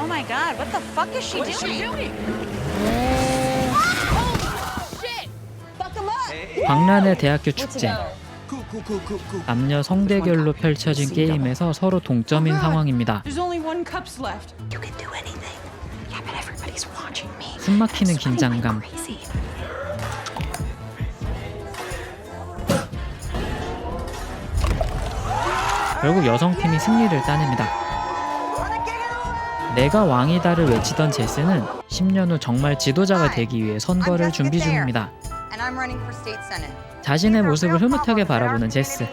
Oh my god, what the fuck is she doing? 광란의 대학교 축제. 남녀 성대결로 펼쳐진 게임에서 서로 동점인 상황입니다. There's only one cups left. You can do anything. Yeah, but everybody's watching me. 숨막히는 긴장감. 결국 여성팀이 승리를 따냅니다. 내가 왕이다를 외치던 제스는 10년 후 정말 지도자가 되기 위해 선거를 준비 중입니다. 자신의 모습을 흐뭇하게 바라보는 제스.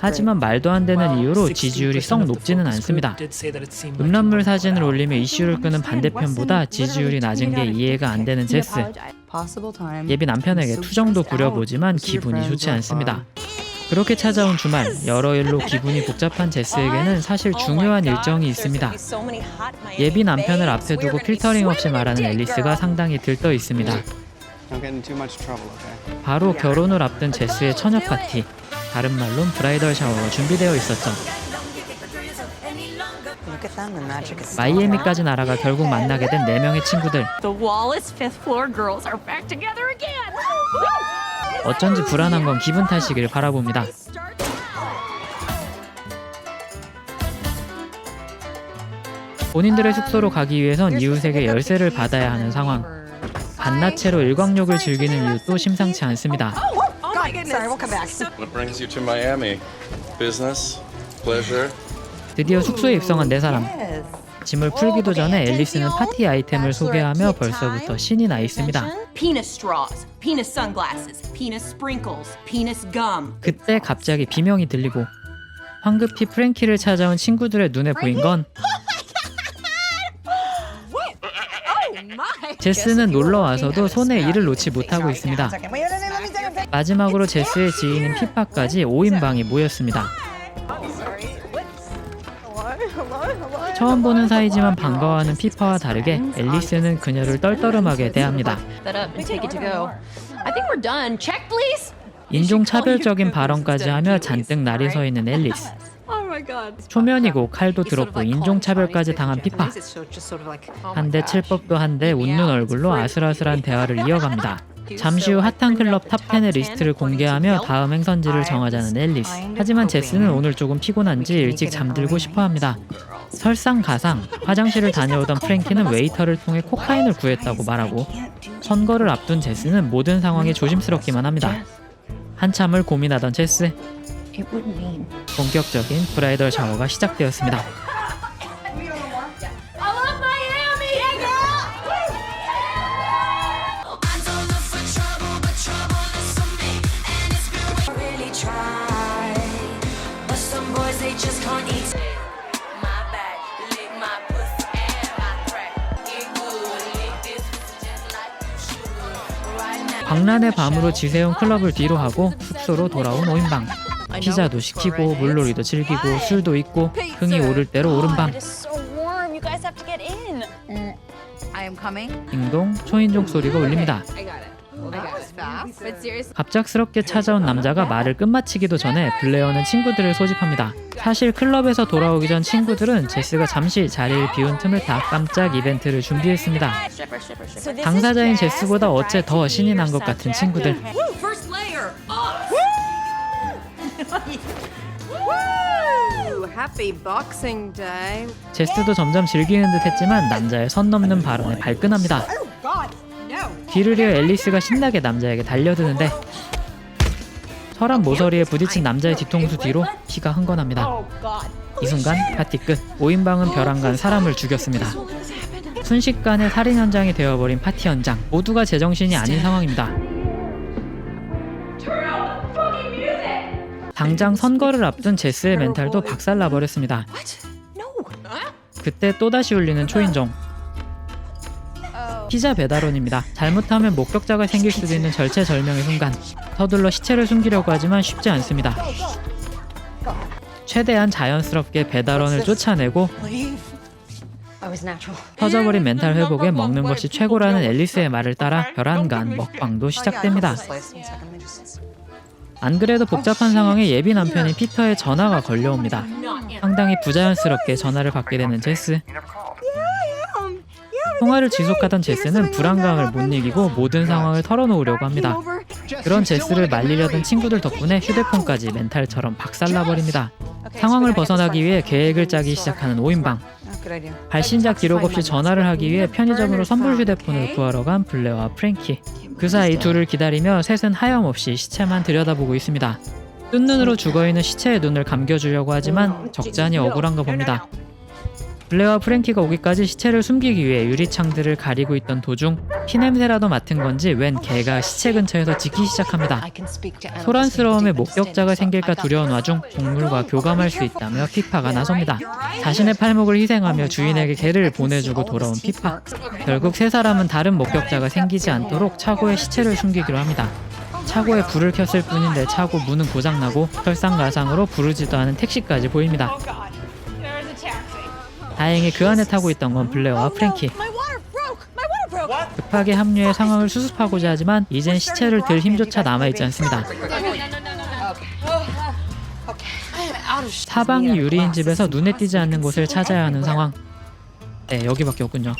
하지만 말도 안 되는 이유로 지지율이 썩 높지는 않습니다. 음란물 사진을 올리며 이슈를 끄는 반대편보다 지지율이 낮은 게 이해가 안 되는 제스. 예비 남편에게 투정도 부려보지만 기분이 좋지 않습니다. 그렇게 찾아온 주말, 여러 일로 기분이 복잡한 제스에게는 사실 중요한 일정이 있습니다. 예비 남편을 앞에 두고 필터링 없이 말하는 앨리스가 상당히 들떠 있습니다. 바로 결혼을 앞둔 제스의 처녀 파티, 다른 말로는 브라이덜 샤워가 준비되어 있었죠. 마이애미까지 날아가 결국 만나게 된 4명의 친구들. The Wallace fifth floor girls are back together again. 어쩐지 불안한 건 기분 탓이길 바라봅니다. 본인들의 숙소로 가기 위해선 이웃에게 열쇠를 받아야 하는 상황. 반나체로 일광욕을 즐기는 이웃도 심상치 않습니다. What brings you to Miami? Business? Pleasure? 드디어 숙소에 입성한 4사람. 짐을 풀기도 전에 앨리스는 파티 아이템을 소개하며 벌써부터 신이 나 있습니다. Penis straws, penis sunglasses, penis sprinkles, penis gum. 그때 갑자기 비명이 들리고 황급히 프랭키를 찾아온 친구들의 눈에 보인 건 제스는 놀러 와서도 손에 일을 놓지 못하고 있습니다. 마지막으로 제스의 지인인 피파까지 5인방이 모였습니다. 처음 보는 사이지만 반가워하는 피파와 다르게 앨리스는 그녀를 떨떠름하게 대합니다. 인종차별적인 발언까지 하며 잔뜩 날이 서 있는 앨리스. 초면이고 칼도 들었고 인종차별까지 당한 피파. 한대 칠 법도 한데 웃는 얼굴로 아슬아슬한 대화를 이어갑니다. 잠시 후 핫한 클럽 탑10의 리스트를 공개하며 다음 행선지를 정하자는 앨리스. 하지만 제스는 오늘 조금 피곤한지 일찍 잠들고 싶어합니다. 설상가상 화장실을 다녀오던 프랭키는 웨이터를 통해 코카인을 구했다고 말하고 선거를 앞둔 제스는 모든 상황에 조심스럽기만 합니다. 한참을 고민하던 제스. 본격적인 브라이덜 샤워가 시작되었습니다. 광란의 밤으로 지새운 클럽을 뒤로하고 숙소로 돌아온 5인방. 피자도 시키고 물놀이도 즐기고 술도 있고 흥이 오를 대로 오른 밤. 딩동 초인종 소리가 울립니다. 갑작스럽게 찾아온 남자가 말을 끝마치기도 전에 블레어는 친구들을 소집합니다. 사실 클럽에서 돌아오기 전 친구들은 제스가 잠시 자리를 비운 틈을 타 깜짝 이벤트를 준비했습니다. 당사자인 제스보다 어째 더 신이 난 것 같은 친구들. 제스도 점점 즐기는 듯 했지만 남자의 선 넘는 발언에 발끈합니다. 뒤를 이어 앨리스가 신나게 남자에게 달려드는데 서랍 모서리에 부딪힌 남자의 뒤통수 뒤로 피가 흥건합니다. 이 순간 파티 끝. 5인방은 벼랑간 사람을 죽였습니다. 순식간에 살인 현장이 되어버린 파티 현장. 모두가 제정신이 아닌 상황입니다. 당장 선거를 앞둔 제스의 멘탈도 박살나버렸습니다. 그때 또다시 울리는 초인종. 피자 배달원입니다. 잘못하면 목격자가 생길 수도 있는 절체절명의 순간. 서둘러 시체를 숨기려고 하지만 쉽지 않습니다. 최대한 자연스럽게 배달원을 쫓아내고 터져버린 멘탈 회복에 먹는 것이 최고라는 앨리스의 말을 따라 벼랑간 먹방도 시작됩니다. 안 그래도 복잡한 상황에 예비 남편인 피터의 전화가 걸려옵니다. 상당히 부자연스럽게 전화를 받게 되는 제스. 통화를 지속하던 제스는 불안감을 못 이기고 모든 상황을 털어놓으려고 합니다. 그런 제스를 말리려던 친구들 덕분에 휴대폰까지 멘탈처럼 박살나버립니다. 상황을 벗어나기 위해 계획을 짜기 시작하는 5인방. 발신자 기록 없이 전화를 하기 위해 편의점으로 선불 휴대폰을 구하러 간 블레와 프랭키. 그 사이 둘을 기다리며 셋은 하염없이 시체만 들여다보고 있습니다. 뜬 눈으로 죽어있는 시체의 눈을 감겨주려고 하지만 적잖이 억울한가 봅니다. 블레와 프랭키가 오기까지 시체를 숨기기 위해 유리창들을 가리고 있던 도중 피냄새라도 맡은 건지 웬 개가 시체 근처에서 짖기 시작합니다. 소란스러움에 목격자가 생길까 두려운 와중 동물과 교감할 수 있다며 피파가 나섭니다. 자신의 팔목을 희생하며 주인에게 개를 보내주고 돌아온 피파. 결국 세 사람은 다른 목격자가 생기지 않도록 차고에 시체를 숨기기로 합니다. 차고에 불을 켰을 뿐인데 차고 문은 고장나고 설상가상으로 부르지도 않은 택시까지 보입니다. 다행히 그 안에 타고 있던 건 블레어와 프랭키. 급하게 합류해 상황을 수습하고자 하지만 이젠 시체를 들 힘조차 남아있지 않습니다. 사방이 유리인 집에서 눈에 띄지 않는 곳을 찾아야 하는 상황. 네, 여기밖에 없군요.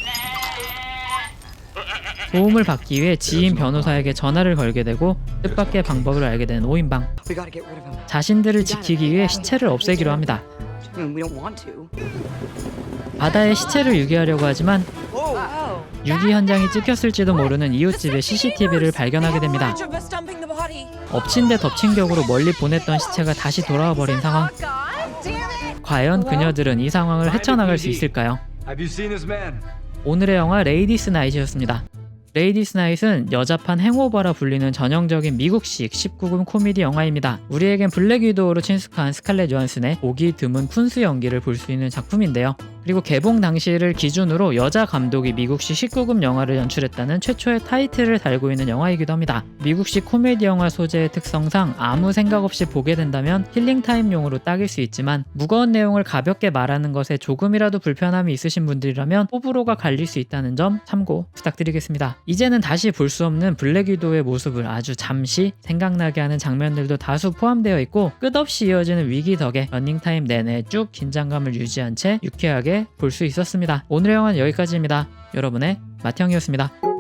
도움을 받기 위해 지인 변호사에게 전화를 걸게 되고 뜻밖의 방법을 알게 된 5인방. 자신들을 지키기 위해 시체를 없애기로 합니다. 바다에 시체를 유기하려고 하지만 유기 현장이 찍혔을지도 모르는 이웃집의 CCTV를 발견하게 됩니다. 엎친 데 덮친 격으로 멀리 보냈던 시체가 다시 돌아와 버린 상황. 과연 그녀들은 이 상황을 헤쳐나갈 수 있을까요? 오늘의 영화 레이디스 나잇이었습니다. 레이디스 나잇은 여자판 행오버라 불리는 전형적인 미국식 19금 코미디 영화입니다. 우리에겐 블랙 위도우로 친숙한 스칼렛 요한슨의 보기 드문 푼수 연기를 볼 수 있는 작품인데요. 그리고 개봉 당시를 기준으로 여자 감독이 미국식 19금 영화를 연출했다는 최초의 타이틀을 달고 있는 영화이기도 합니다. 미국식 코미디 영화 소재의 특성상 아무 생각 없이 보게 된다면 힐링타임용으로 딱일 수 있지만 무거운 내용을 가볍게 말하는 것에 조금이라도 불편함이 있으신 분들이라면 호불호가 갈릴 수 있다는 점 참고 부탁드리겠습니다. 이제는 다시 볼 수 없는 블랙 위도우의 모습을 아주 잠시 생각나게 하는 장면들도 다수 포함되어 있고 끝없이 이어지는 위기 덕에 러닝타임 내내 쭉 긴장감을 유지한 채 유쾌하게 볼 수 있었습니다. 오늘의 영화는 여기까지입니다. 여러분의 마태형이었습니다.